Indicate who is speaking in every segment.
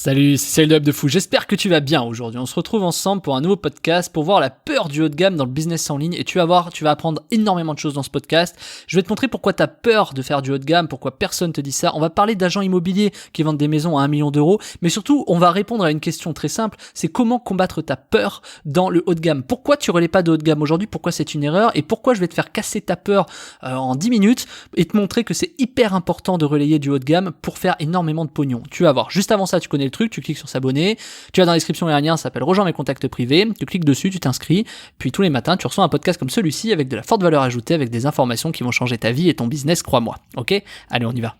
Speaker 1: Salut, c'est Cyril de Hub de Fou, j'espère que tu vas bien aujourd'hui. On se retrouve ensemble pour un nouveau podcast pour voir la peur du haut de gamme dans le business en ligne et tu vas voir, tu vas apprendre énormément de choses dans ce podcast. Je vais te montrer pourquoi tu as peur de faire du haut de gamme, pourquoi personne te dit ça. On va parler d'agents immobiliers qui vendent des maisons à 1 million d'euros, mais surtout on va répondre à une question très simple, c'est comment combattre ta peur dans le haut de gamme. Pourquoi tu relais pas de haut de gamme aujourd'hui, pourquoi c'est une erreur et pourquoi je vais te faire casser ta peur en 10 minutes et te montrer que c'est hyper important de relayer du haut de gamme pour faire énormément de pognon. Tu vas voir, juste avant ça tu connais le truc, tu cliques sur s'abonner, tu as dans la description un lien, ça s'appelle rejoins mes contacts privés, tu cliques dessus, tu t'inscris, puis tous les matins tu reçois un podcast comme celui-ci avec de la forte valeur ajoutée, avec des informations qui vont changer ta vie et ton business, crois-moi. Ok ? Allez, on y va.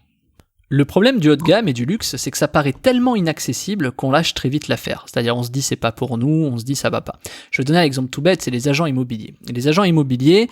Speaker 1: Le problème du haut de gamme et du luxe, c'est que ça paraît tellement inaccessible qu'on lâche très vite l'affaire. C'est-à-dire, on se dit c'est pas pour nous, on se dit ça va pas. Je vais donner un exemple tout bête, c'est les agents immobiliers. Et les agents immobiliers,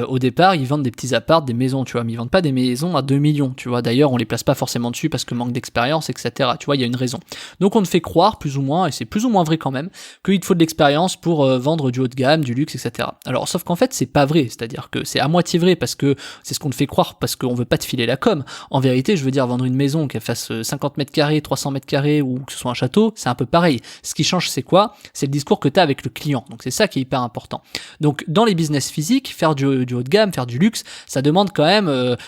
Speaker 1: au départ, ils vendent des petits apparts, des maisons, tu vois, mais ils vendent pas des maisons à 2 millions, tu vois. D'ailleurs, on les place pas forcément dessus parce que manque d'expérience, etc. Tu vois, il y a une raison. Donc, on te fait croire, plus ou moins, et c'est plus ou moins vrai quand même, qu'il te faut de l'expérience pour vendre du haut de gamme, du luxe, etc. Alors, sauf qu'en fait, c'est pas vrai. C'est-à-dire que c'est à moitié vrai parce que c'est ce qu'on te fait croire parce qu'on veut pas te filer la com. En vérité, je veux dire, vendre une maison qu'elle fasse 50 mètres carrés, 300 mètres carrés ou que ce soit un château, c'est un peu pareil. Ce qui change, c'est quoi ? C'est le discours que tu as avec le client. Donc c'est ça qui est hyper important. Donc dans les business physiques, faire du haut de gamme, faire du luxe, ça demande quand même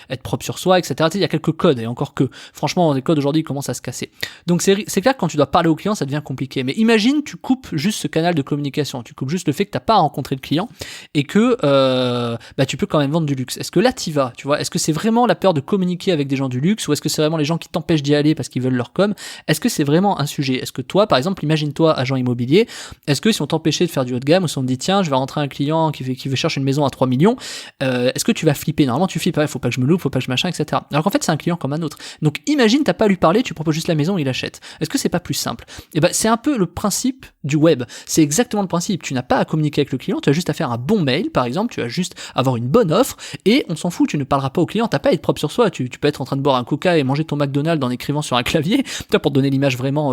Speaker 1: être propre sur soi, etc. Tu sais, il y a quelques codes et encore que, franchement, les codes aujourd'hui commencent à se casser. Donc c'est clair que quand tu dois parler au client, ça devient compliqué. Mais imagine, tu coupes juste ce canal de communication, tu coupes juste le fait que tu n'as pas rencontré le client et que tu peux quand même vendre du luxe. Est-ce que là tu vas, tu vois ? Est-ce que c'est vraiment la peur de communiquer avec des gens du luxe ou est-ce que c'est vraiment les gens qui t'empêchent d'y aller parce qu'ils veulent leur com? Est-ce que c'est vraiment un sujet? Est-ce que toi, par exemple, imagine-toi agent immobilier, est-ce que si on t'empêchait de faire du haut de gamme ou si on te dit tiens, je vais rentrer un client qui veut chercher une maison à 3 millions, est-ce que tu vas flipper? Normalement tu flippes, faut pas que je me loupe, faut pas que je machin, etc. Alors qu'en fait c'est un client comme un autre. Donc imagine, t'as pas à lui parler, tu proposes juste la maison, il achète. Est-ce que c'est pas plus simple? Et ben c'est un peu le principe du web. C'est exactement le principe. Tu n'as pas à communiquer avec le client, tu as juste à faire un bon mail, par exemple, tu as juste à avoir une bonne offre et on s'en fout, tu ne parleras pas au client, t'as pas à être propre sur soi, tu peux être en train de boire un coca et manger ton McDonald's en écrivant sur un clavier, pour te donner l'image vraiment,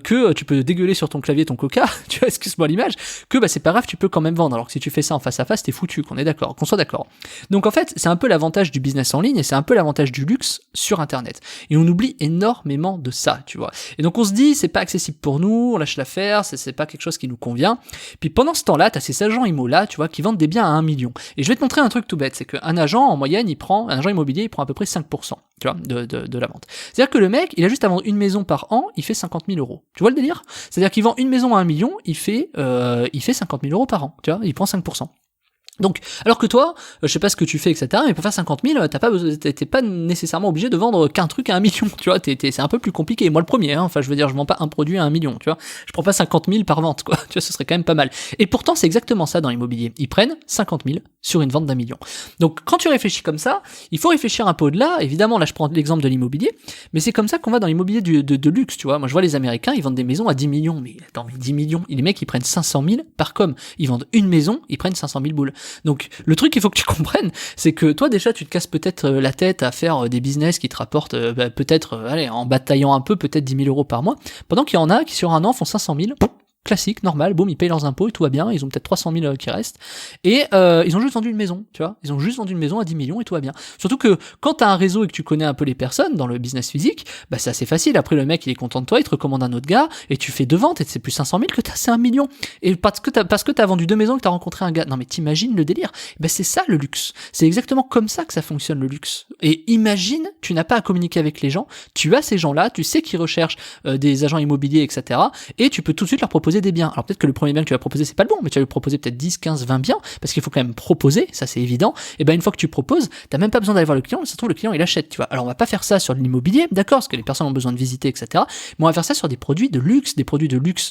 Speaker 1: que tu peux dégueuler sur ton clavier ton coca, tu vois, excuse-moi l'image, que c'est pas grave, tu peux quand même vendre, alors que si tu fais ça en face à face, t'es foutu, qu'on soit d'accord. Donc en fait, c'est un peu l'avantage du business en ligne et c'est un peu l'avantage du luxe sur internet. Et on oublie énormément de ça, tu vois. Et donc on se dit, c'est pas accessible pour nous, on lâche l'affaire, c'est pas quelque chose qui nous convient. Puis pendant ce temps-là, t'as ces agents immo là, tu vois, qui vendent des biens à 1 million. Et je vais te montrer un truc tout bête, c'est qu'un agent, en moyenne, un agent immobilier, il prend à peu près 5%, tu vois, de la vente. C'est-à-dire que le mec, il a juste à vendre une maison par an, il fait 50 000 euros. Tu vois le délire ? C'est-à-dire qu'il vend une maison à 1 million, il fait 50 000 euros par an, tu vois, il prend 5%. Donc, alors que toi, je sais pas ce que tu fais, etc., mais pour faire 50 000, t'es pas nécessairement obligé de vendre qu'un truc à 1 million, tu vois, c'est un peu plus compliqué. Moi, le premier, enfin, je veux dire, je vends pas un produit à 1 million, tu vois. Je prends pas 50 000 par vente, quoi. Tu vois, ce serait quand même pas mal. Et pourtant, c'est exactement ça dans l'immobilier. Ils prennent 50 000 sur une vente d'1 million. Donc, quand tu réfléchis comme ça, il faut réfléchir un peu au-delà. Évidemment, là, je prends l'exemple de l'immobilier, mais c'est comme ça qu'on va dans l'immobilier de luxe, tu vois. Moi, je vois les Américains, ils vendent des maisons à 10 millions. Mais attends, mais 10 millions. Et les mecs, ils prennent 500 000 par com. Ils vendent une maison, ils prennent 500 000 boules. Donc, le truc qu'il faut que tu comprennes, c'est que toi déjà tu te casses peut-être la tête à faire des business qui te rapportent peut-être, en bataillant un peu, peut-être 10 000 euros par mois, pendant qu'il y en a qui sur un an font 500 000, classique, normal, boum, ils payent leurs impôts et tout va bien, ils ont peut-être 300 000 qui restent, et ils ont juste vendu une maison, tu vois, ils ont juste vendu une maison à 10 millions et tout va bien. Surtout que quand t'as un réseau et que tu connais un peu les personnes dans le business physique, c'est assez facile, après le mec il est content de toi, il te recommande un autre gars, et tu fais 2 ventes, et c'est plus 500 000 que t'as, c'est 1 million, et parce que t'as vendu 2 maisons que t'as rencontré un gars, non mais t'imagines le délire, c'est ça le luxe, c'est exactement comme ça que ça fonctionne le luxe, et imagine, tu n'as pas à communiquer avec les gens, tu as ces gens-là, tu sais qu'ils recherchent des agents immobiliers, etc., et tu peux tout de suite leur proposer des biens. Alors peut-être que le premier bien que tu vas proposer c'est pas le bon, mais tu vas lui proposer peut-être 10, 15, 20 biens, parce qu'il faut quand même proposer, ça c'est évident, et une fois que tu proposes, t'as même pas besoin d'aller voir le client, ça se trouve le client il achète, tu vois. Alors on va pas faire ça sur l'immobilier, d'accord, parce que les personnes ont besoin de visiter, etc., mais on va faire ça sur des produits de luxe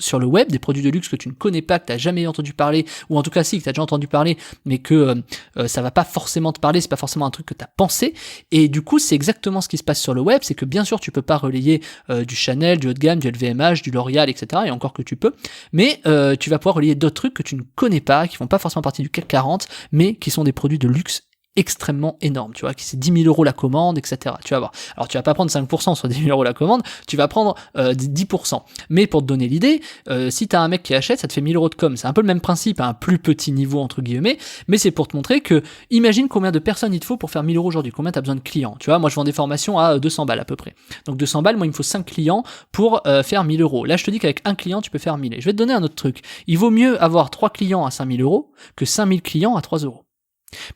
Speaker 1: sur le web, des produits de luxe que tu ne connais pas, que t'as jamais entendu parler, ou en tout cas si, que t'as déjà entendu parler, mais que ça va pas forcément te parler, c'est pas forcément un truc que t'as pensé, et du coup c'est exactement ce qui se passe sur le web, c'est que bien sûr tu peux pas relayer du Chanel, du haut de gamme, du LVMH, du L'Oréal, etc., et encore que tu peux, mais tu vas pouvoir relier d'autres trucs que tu ne connais pas, qui font pas forcément partie du CAC 40, mais qui sont des produits de luxe extrêmement énorme, tu vois, qui c'est 10 000 euros la commande, etc. Tu vas voir. Alors, tu vas pas prendre 5% sur 10 000 euros la commande, tu vas prendre 10%. Mais pour te donner l'idée, si t'as un mec qui achète, ça te fait 1000 euros de com. C'est un peu le même principe, à un plus petit niveau, entre guillemets, mais c'est pour te montrer que, imagine combien de personnes il te faut pour faire 1000 euros aujourd'hui, combien t'as besoin de clients. Tu vois, moi, je vends des formations à 200 balles à peu près. Donc, 200 balles, moi, il me faut 5 clients pour faire 1000 euros. Là, je te dis qu'avec un client, tu peux faire 1000. Et je vais te donner un autre truc. Il vaut mieux avoir 3 clients à 5000 euros que 5000 clients à 3 euros.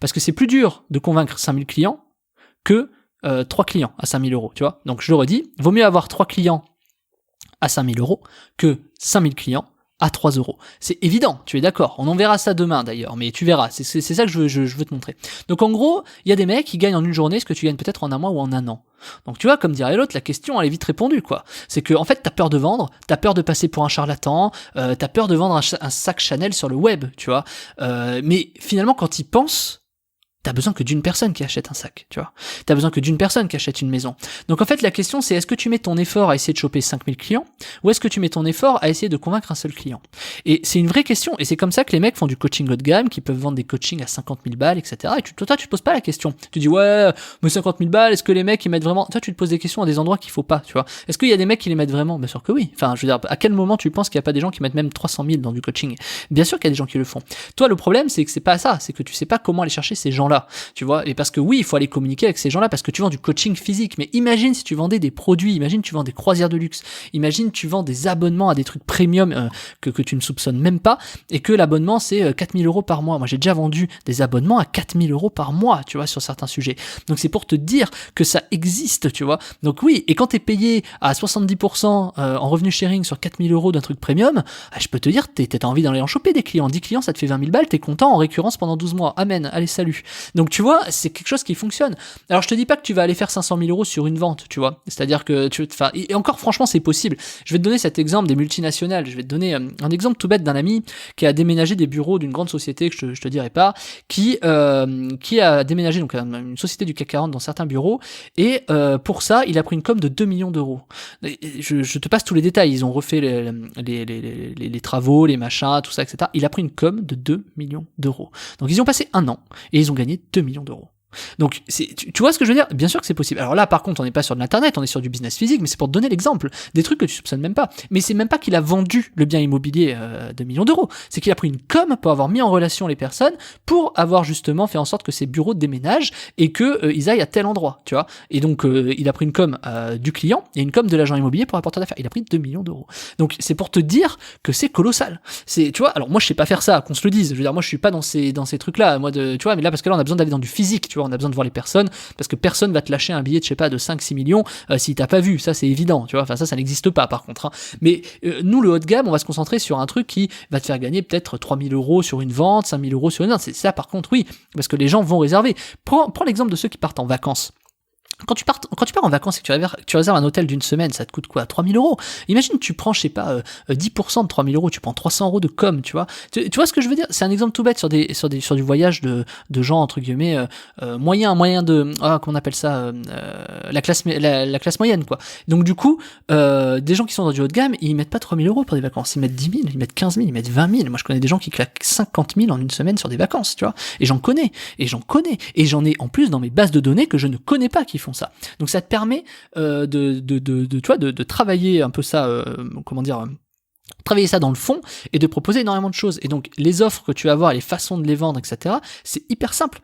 Speaker 1: Parce que c'est plus dur de convaincre 5000 clients que 3 clients à 5000 euros, tu vois. Donc je le redis, vaut mieux avoir 3 clients à 5000 euros que 5000 clients à 3 euros. C'est évident, tu es d'accord. On en verra ça demain d'ailleurs, mais tu verras, c'est ça que je veux te montrer. Donc en gros, il y a des mecs qui gagnent en une journée ce que tu gagnes peut-être en un mois ou en un an. Donc tu vois, comme dirait l'autre, la question elle est vite répondue, quoi. C'est que en fait t'as peur de vendre, t'as peur de passer pour un charlatan, t'as peur de vendre un sac Chanel sur le web, tu vois. Mais finalement quand ils pensent, t'as besoin que d'une personne qui achète un sac, tu vois. T'as besoin que d'une personne qui achète une maison. Donc en fait, la question c'est est-ce que tu mets ton effort à essayer de choper 5000 clients ou est-ce que tu mets ton effort à essayer de convaincre un seul client? Et c'est une vraie question. Et c'est comme ça que les mecs font du coaching haut de gamme, qui peuvent vendre des coachings à 50 000 balles, etc. Et toi, tu te poses pas la question. Tu dis ouais, mais 50 000 balles, est-ce que les mecs ils mettent vraiment... Toi, tu te poses des questions à des endroits qu'il faut pas, tu vois. Est-ce qu'il y a des mecs qui les mettent vraiment? Bien sûr que oui. Enfin, je veux dire, à quel moment tu penses qu'il y a pas des gens qui mettent même 300 000 dans du coaching? Bien sûr qu'il y a des gens qui le font. Toi, le problème, c'est que c'est pas ça. C'est que tu sais pas comment aller chercher ces gens-là, tu vois. Et parce que oui, il faut aller communiquer avec ces gens-là parce que tu vends du coaching physique. Mais imagine si tu vendais des produits, imagine tu vends des croisières de luxe, imagine tu vends des abonnements à des trucs premium que tu ne soupçonnes même pas et que l'abonnement c'est 4000 euros par mois. Moi j'ai déjà vendu des abonnements à 4000 euros par mois, tu vois, sur certains sujets. Donc c'est pour te dire que ça existe, tu vois. Donc oui, et quand t'es payé à 70% en revenu sharing sur 4000 euros d'un truc premium, je peux te dire, t'as envie d'aller en choper des clients. 10 clients, ça te fait 20 000 balles, t'es content en récurrence pendant 12 mois. Amen, allez, salut. Donc tu vois, c'est quelque chose qui fonctionne. Alors je te dis pas que tu vas aller faire 500 000 euros sur une vente, tu vois. C'est-à-dire que et encore franchement c'est possible. Je vais te donner cet exemple des multinationales. Je vais te donner un exemple tout bête d'un ami qui a déménagé des bureaux d'une grande société que je te dirai pas, qui a déménagé donc une société du CAC 40 dans certains bureaux et pour ça il a pris une com de 2 millions d'euros. Je te passe tous les détails. Ils ont refait les travaux, les machins, tout ça, etc. Il a pris une com de 2 millions d'euros. Donc ils ont passé un an et ils ont gagné 2 millions d'euros. Donc, tu vois ce que je veux dire? Bien sûr que c'est possible. Alors là, par contre, on n'est pas sur de l'internet, on est sur du business physique, mais c'est pour te donner l'exemple. Des trucs que tu soupçonnes même pas. Mais c'est même pas qu'il a vendu le bien immobilier de millions d'euros. C'est qu'il a pris une com pour avoir mis en relation les personnes, pour avoir justement fait en sorte que ces bureaux déménagent et que ils aillent à tel endroit, tu vois. Et donc, il a pris une com du client et une com de l'agent immobilier pour apporter d'affaires. Il a pris 2 millions d'euros. Donc, c'est pour te dire que c'est colossal. Tu vois, alors moi, je sais pas faire ça, qu'on se le dise. Je veux dire, moi, je suis pas dans ces trucs-là. Moi, tu vois, mais là, parce que là, on a besoin d'aller dans du physique, tu vois. On a besoin de voir les personnes parce que personne va te lâcher un billet de je sais pas de 5-6 millions si t'as pas vu, ça c'est évident, tu vois, enfin ça n'existe pas par contre, hein. Mais nous le haut de gamme on va se concentrer sur un truc qui va te faire gagner peut-être 3000 euros sur une vente, 5000 euros sur une vente, c'est ça par contre oui, parce que les gens vont réserver. Prends l'exemple de ceux qui partent en vacances. Quand tu pars en vacances et que tu réserves un hôtel d'une semaine, ça te coûte quoi? 3000 euros. Imagine, tu prends, je sais pas, 10% de 3000 euros, tu prends 300 euros de com, tu vois. Tu vois ce que je veux dire? C'est un exemple tout bête sur du voyage de gens, entre guillemets, moyen de, comment on appelle ça, la classe moyenne, quoi. Donc, du coup, des gens qui sont dans du haut de gamme, ils mettent pas 3000 euros pour des vacances. Ils mettent 10 000, ils mettent 15 000, ils mettent 20 000. Moi, je connais des gens qui claquent 50 000 en une semaine sur des vacances, tu vois. Et j'en connais. Et j'en ai en plus dans mes bases de données que je ne connais pas qui font ça. Donc ça te permet de travailler un peu ça, travailler ça dans le fond et de proposer énormément de choses. Et donc les offres que tu vas avoir, les façons de les vendre, etc., c'est hyper simple.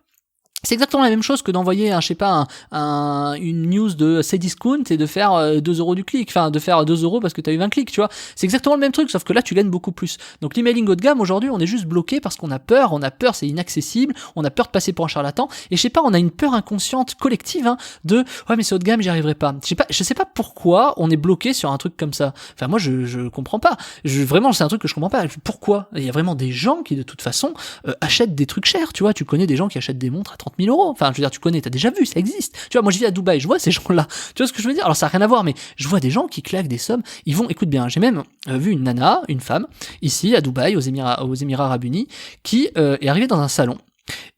Speaker 1: C'est exactement la même chose que d'envoyer une news de Cdiscount et de faire 2 euros du clic, enfin de faire 2 euros parce que t'as eu 20 clics, tu vois. C'est exactement le même truc, sauf que là tu gagnes beaucoup plus. Donc l'emailing haut de gamme aujourd'hui, on est juste bloqué parce qu'on a peur, c'est inaccessible, on a peur de passer pour un charlatan, et je sais pas, on a une peur inconsciente collective, de ouais mais c'est haut de gamme, j'y arriverai pas. Je sais pas pourquoi on est bloqué sur un truc comme ça. Enfin moi je comprends pas. Vraiment c'est un truc que je comprends pas. Pourquoi? Il y a vraiment des gens qui de toute façon achètent des trucs chers, tu vois. Tu connais des gens qui achètent des montres à 30 000 euros. Enfin, je veux dire, tu connais, t'as déjà vu, ça existe. Tu vois, moi je vis à Dubaï, je vois ces gens-là. Tu vois ce que je veux dire? Alors ça n'a rien à voir, mais je vois des gens qui claquent des sommes. Ils vont, écoute bien, j'ai même vu une nana, une femme, ici à Dubaï, aux Émirats Arabes Unis, qui est arrivée dans un salon.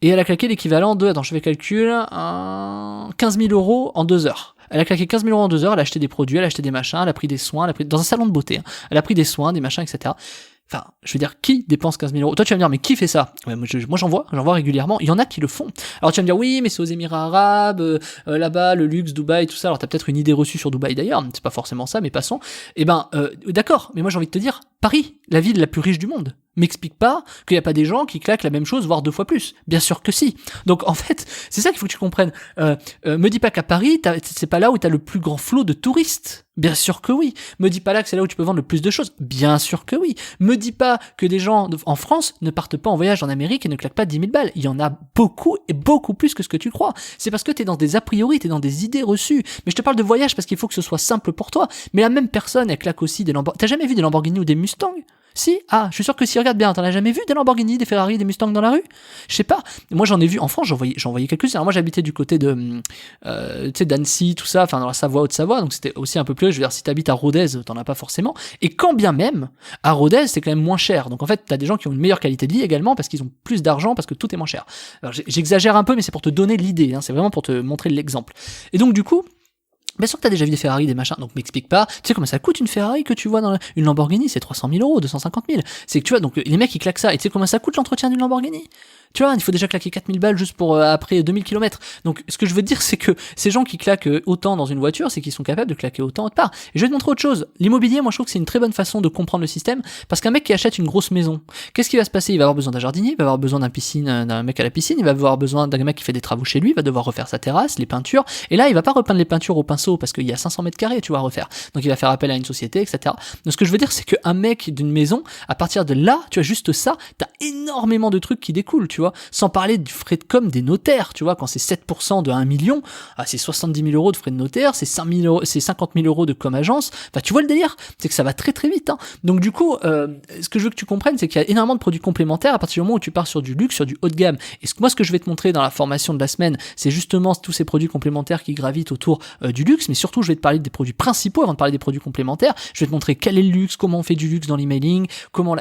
Speaker 1: Et elle a claqué l'équivalent de, attends, je fais le calcul, 15 000 euros en 2 heures. Elle a claqué 15 000 euros en 2 heures, elle a acheté des produits, elle a acheté des machins, elle a pris des soins, dans un salon de beauté, hein. Elle a pris des soins, des machins, etc. Enfin, je veux dire, qui dépense 15 000 euros? Toi, tu vas me dire, mais qui fait ça? Ouais, moi j'en vois régulièrement. Il y en a qui le font. Alors, tu vas me dire, oui, mais c'est aux Émirats Arabes, là-bas, le luxe, Dubaï, tout ça. Alors, t'as peut-être une idée reçue sur Dubaï d'ailleurs. C'est pas forcément ça, mais passons. D'accord. Mais moi, j'ai envie de te dire, Paris, la ville la plus riche du monde. M'explique pas qu'il y a pas des gens qui claquent la même chose, voire 2 fois plus. Bien sûr que si. Donc, en fait, c'est ça qu'il faut que tu comprennes. Me dis pas qu'à Paris, c'est pas là où t'as le plus grand flot de touristes. Bien sûr que oui. Me dis pas là que c'est là où tu peux vendre le plus de choses. Bien sûr que oui. Me dis pas que des gens en France ne partent pas en voyage en Amérique et ne claquent pas 10 000 balles. Il y en a beaucoup et beaucoup plus que ce que tu crois. C'est parce que t'es dans des a priori, t'es dans des idées reçues. Mais je te parle de voyage parce qu'il faut que ce soit simple pour toi. Mais la même personne, elle claque aussi des Lamborghini. T'as jamais vu des Lamborghini ou des Mustangs? Si? Ah, je suis sûr que si, regarde bien, t'en as jamais vu des Lamborghini, des Ferrari, des Mustangs dans la rue? Je sais pas. Moi, j'en ai vu, en France, j'en voyais quelques-uns. Alors, moi, j'habitais du côté de, tu sais, d'Annecy, tout ça, enfin, dans la Savoie, Haute-Savoie, donc c'était aussi un peu plus, je veux dire, si t'habites à Rodez, t'en as pas forcément. Et quand bien même, à Rodez, c'est quand même moins cher. Donc, en fait, t'as des gens qui ont une meilleure qualité de vie également parce qu'ils ont plus d'argent, parce que tout est moins cher. Alors, j'exagère un peu, mais c'est pour te donner l'idée, hein, c'est vraiment pour te montrer l'exemple. Et donc, du coup, bien sûr que t'as déjà vu des Ferrari, des machins, donc m'explique pas. Tu sais comment ça coûte une Ferrari que tu vois dans une Lamborghini? C'est 300 000 euros, 250 000. C'est que tu vois, donc les mecs ils claquent ça. Et tu sais comment ça coûte l'entretien d'une Lamborghini? Tu vois, il faut déjà claquer 4 000 balles juste pour après 2000 km. Donc ce que je veux te dire, c'est que ces gens qui claquent autant dans une voiture, c'est qu'ils sont capables de claquer autant autre part. Et je vais te montrer autre chose. L'immobilier, moi je trouve que c'est une très bonne façon de comprendre le système, parce qu'un mec qui achète une grosse maison, qu'est-ce qui va se passer? Il va avoir besoin d'un jardinier, il va avoir besoin d'un mec à la piscine, il va avoir besoin d'un mec qui fait des travaux chez lui, il va devoir refaire sa terrasse, les peintures. Et là, il va pas repeindre les peintures au pinceau parce qu'il y a 500 mètres carrés, tu vas refaire. Donc il va faire appel à une société, etc. Donc ce que je veux dire, c'est qu'un mec d'une maison, à partir de là, tu as juste ça, t'as énormément de trucs qui découlent, tu vois. Sans parler du frais de com des notaires, tu vois, quand c'est 7% de 1 million, c'est 70 000 euros de frais de notaire, c'est 50 000 euros de com agence. Enfin, tu vois le délire, c'est que ça va très très vite, hein. Donc du coup, ce que je veux que tu comprennes, c'est qu'il y a énormément de produits complémentaires à partir du moment où tu pars sur du luxe, sur du haut de gamme. Et moi, ce que je vais te montrer dans la formation de la semaine, c'est justement tous ces produits complémentaires qui gravitent autour du luxe, mais surtout, je vais te parler des produits principaux avant de parler des produits complémentaires. Je vais te montrer quel est le luxe, comment on fait du luxe dans l'emailing,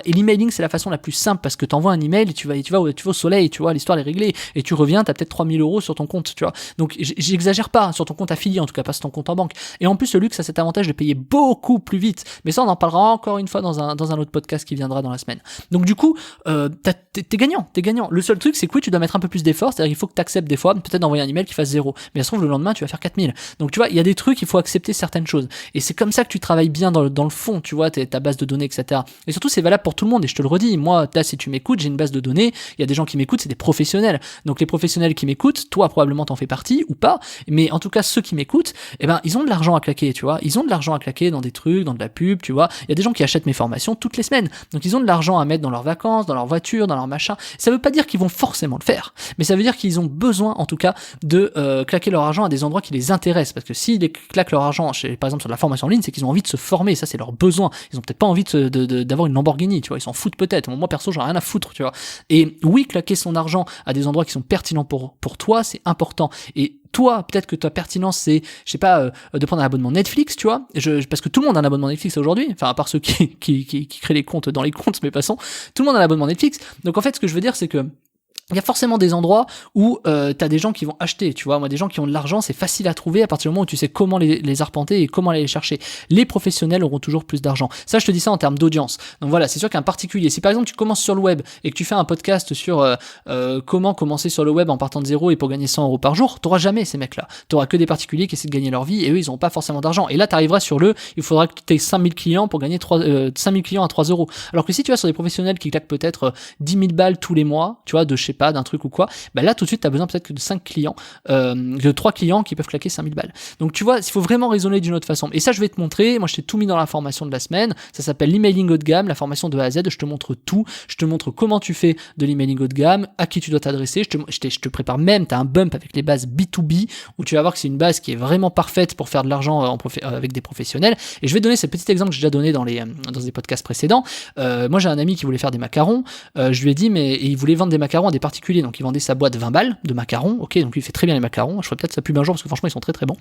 Speaker 1: et l'emailing, c'est la façon la plus simple parce que t'envoies un email et tu vas au soleil, tu vois, l'histoire est réglée, et tu reviens, t'as peut-être 3 000 euros sur ton compte, tu vois. Donc, j'exagère pas, hein, sur ton compte affilié, en tout cas pas sur ton compte en banque. Et en plus, le luxe a cet avantage de payer beaucoup plus vite. Mais ça, on en parlera encore une fois dans un autre podcast qui viendra dans la semaine. Donc, du coup, t'es gagnant. Le seul truc, c'est que oui, tu dois mettre un peu plus d'efforts, c'est-à-dire qu'il faut que t'acceptes des fois, peut-être d'envoyer un email qui fasse 0. Mais ça se trouve, le lendemain, tu vas faire 4 000. Donc, tu vois, il y a des trucs, il faut accepter certaines choses. Et c'est comme ça que tu travailles bien dans le fond, tu vois, ta base de données, etc. Et surtout, c'est valable pour tout le monde. Et je te le redis, moi, là, si tu m'écoutes, j'ai une base de données, il y a des gens qui m'écoutent, c'est des professionnels. Donc, les professionnels qui m'écoutent, toi, probablement, t'en fais partie ou pas. Mais en tout cas, ceux qui m'écoutent, eh ben, ils ont de l'argent à claquer, tu vois. Ils ont de l'argent à claquer dans des trucs, dans de la pub, tu vois. Il y a des gens qui achètent mes formations toutes les semaines. Donc, ils ont de l'argent à mettre dans leurs vacances, dans leur voiture, dans leur machin. Ça veut pas dire qu'ils vont forcément le faire. Mais ça veut dire qu'ils ont besoin, en tout cas, de claquer leur argent à des endroits qui les intéressent. Parce que s'ils claquent leur argent, par exemple, sur de la formation en ligne, c'est qu'ils ont envie de se former. Ça, c'est leur besoin. Ils ont peut-être pas envie d'avoir une Lamborghini, tu vois. Ils s'en foutent peut-être. Moi, perso, j'en ai rien à foutre, tu vois. Et oui, claquer son argent à des endroits qui sont pertinents pour toi, c'est important. Et toi, peut-être que ta pertinence, c'est, je sais pas, de prendre un abonnement Netflix, tu vois, parce que tout le monde a un abonnement Netflix aujourd'hui, enfin, à part ceux qui créent les comptes dans les comptes, mais passons, tout le monde a un abonnement Netflix. Donc, en fait, ce que je veux dire, c'est que il y a forcément des endroits où t'as des gens qui vont acheter, tu vois. Moi, des gens qui ont de l'argent, c'est facile à trouver à partir du moment où tu sais comment les arpenter et comment aller les chercher. Les professionnels auront toujours plus d'argent. Ça, je te dis ça en termes d'audience. Donc voilà, c'est sûr qu'un particulier, si par exemple tu commences sur le web et que tu fais un podcast sur comment commencer sur le web en partant de zéro et pour gagner 100 euros par jour, t'auras jamais ces mecs-là. T'auras que des particuliers qui essaient de gagner leur vie et eux, ils ont pas forcément d'argent. Et là, t'arriveras sur il faudra que tu aies 5000 clients pour gagner 5000 clients à 3 euros. Alors que si tu vas sur des professionnels qui claquent peut-être 10 000 balles tous les mois, tu vois, de je sais pas, d'un truc ou quoi, bah là tout de suite t'as besoin peut-être que de 5 clients, de 3 clients qui peuvent claquer 5000 balles. Donc tu vois, il faut vraiment raisonner d'une autre façon. Et ça je vais te montrer, moi je t'ai tout mis dans la formation de la semaine, ça s'appelle l'emailing haut de gamme, la formation de A à Z, je te montre tout, je te montre comment tu fais de l'emailing haut de gamme, à qui tu dois t'adresser, je te prépare même, t'as un bump avec les bases B2B, où tu vas voir que c'est une base qui est vraiment parfaite pour faire de l'argent avec des professionnels. Et je vais donner ce petit exemple que j'ai déjà donné dans des podcasts précédents. Moi j'ai un ami qui voulait faire des macarons, je lui ai dit, mais il voulait vendre des macarons à des particulier, donc il vendait sa boîte 20 balles de macarons, ok, donc il fait très bien les macarons, je ferai peut-être sa pub un jour parce que franchement ils sont très très bons,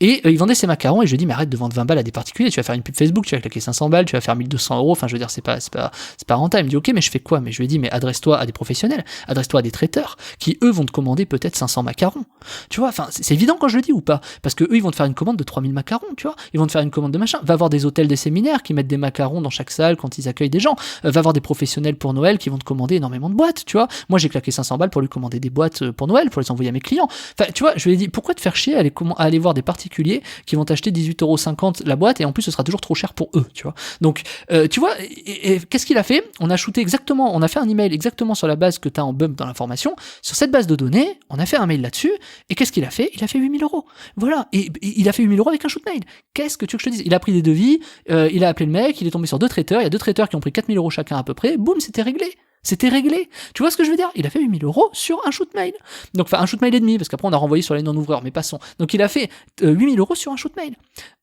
Speaker 1: et il vendait ses macarons, et je lui dis mais arrête de vendre 20 balles à des particuliers, tu vas faire une pub Facebook, tu vas claquer 500 balles, tu vas faire 1200 €, enfin je veux dire c'est pas rentable. Il me dit ok mais je fais quoi? Mais je lui ai dit mais adresse-toi à des professionnels, adresse-toi à des traiteurs, qui eux vont te commander peut-être 500 macarons, tu vois, enfin c'est évident quand je le dis ou pas, parce que eux ils vont te faire une commande de 3000 macarons, tu vois, ils vont te faire une commande de machin, va voir des hôtels, des séminaires qui mettent des macarons dans chaque salle quand ils accueillent des gens, va voir des professionnels pour Noël qui vont te commander énormément de boîtes, tu vois, moi j'ai claqué 500 balles pour lui commander des boîtes pour Noël, pour les envoyer à mes clients, enfin tu vois, je lui ai dit pourquoi te faire chier à aller voir des particuliers qui vont t'acheter 18,50 € la boîte et en plus ce sera toujours trop cher pour eux, tu vois, donc tu vois, et qu'est-ce qu'il a fait? On a fait un email exactement sur la base que tu as en bump dans l'information, sur cette base de données, on a fait un mail là-dessus, et qu'est-ce qu'il a fait? Il a fait 8 000 €, voilà, et il a fait 8 000 € avec un shoot mail. Qu'est-ce que tu veux que je te dise? Il a pris des devis, il a appelé le mec, il est tombé sur 2 traiteurs, il y a 2 traiteurs qui ont pris 4 000 € chacun à peu près, boum, c'était réglé. C'était réglé. Tu vois ce que je veux dire? Il a fait 8 000 € sur un shoot mail. Donc, enfin, un shoot mail et demi, parce qu'après on a renvoyé sur les non-ouvreurs, mais passons. Donc, il a fait 8 000 € sur un shoot mail.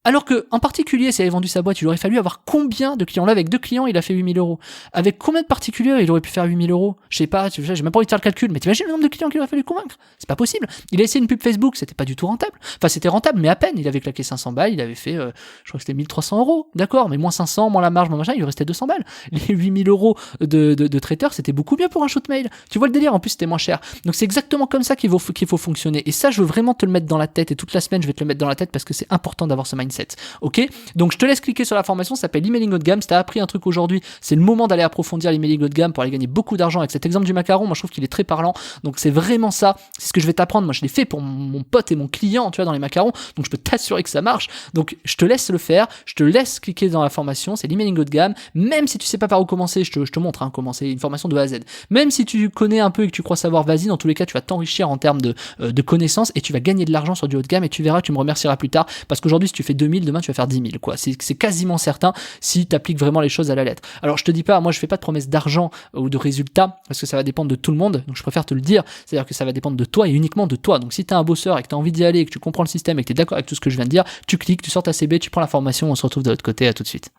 Speaker 1: Alors que, en particulier, s'il avait vendu sa boîte, il aurait fallu avoir combien de clients? Là, avec 2 clients, il a fait 8 000 €. Avec combien de particuliers il aurait pu faire 8 000 €? Je sais pas, j'ai même pas envie de faire le calcul, mais t'imagines le nombre de clients qu'il aurait fallu convaincre? C'est pas possible. Il a essayé une pub Facebook, c'était pas du tout rentable. Enfin, c'était rentable, mais à peine. Il avait claqué 500 balles, il avait fait, je crois que c'était 1300 €. D'accord, mais moins 500, moins la marge, moins machin, il lui restait 200 balles. Les 8 000 € de traiteur, c'était beaucoup mieux pour un shoot mail. Tu vois le délire, en plus c'était moins cher. Donc c'est exactement comme ça qu'il faut fonctionner. Et ça, je veux vraiment te le mettre dans la tête, et toute la semaine, je vais te le mettre dans la tête parce que c'est important d'avoir ce mindset. Ok? Donc je te laisse cliquer sur la formation, ça s'appelle l'emailing haut de gamme. Si t'as appris un truc aujourd'hui, c'est le moment d'aller approfondir l'emailing haut de gamme pour aller gagner beaucoup d'argent. Avec cet exemple du macaron, moi je trouve qu'il est très parlant. Donc c'est vraiment ça, c'est ce que je vais t'apprendre. Moi je l'ai fait pour mon pote et mon client, tu vois, dans les macarons. Donc je peux t'assurer que ça marche. Donc je te laisse le faire, je te laisse cliquer dans la formation, c'est l'emailing haut de gamme. Même si tu sais pas par où commencer, je te montre comment c'est une formation de A à Z. Même si tu connais un peu et que tu crois savoir, vas-y, dans tous les cas tu vas t'enrichir en termes de connaissances et tu vas gagner de l'argent sur du haut de gamme, et tu verras, tu me remercieras plus tard, parce qu'aujourd'hui si tu fais 2000, demain tu vas faire 10 000 quoi. C'est quasiment certain si tu appliques vraiment les choses à la lettre. Alors je te dis pas, moi je fais pas de promesses d'argent ou de résultats, parce que ça va dépendre de tout le monde, donc je préfère te le dire, c'est-à-dire que ça va dépendre de toi et uniquement de toi. Donc si t'es un bosseur et que t'as envie d'y aller et que tu comprends le système et que t'es d'accord avec tout ce que je viens de dire, tu cliques, tu sors ta CB, tu prends la formation, on se retrouve de l'autre côté, à tout de suite.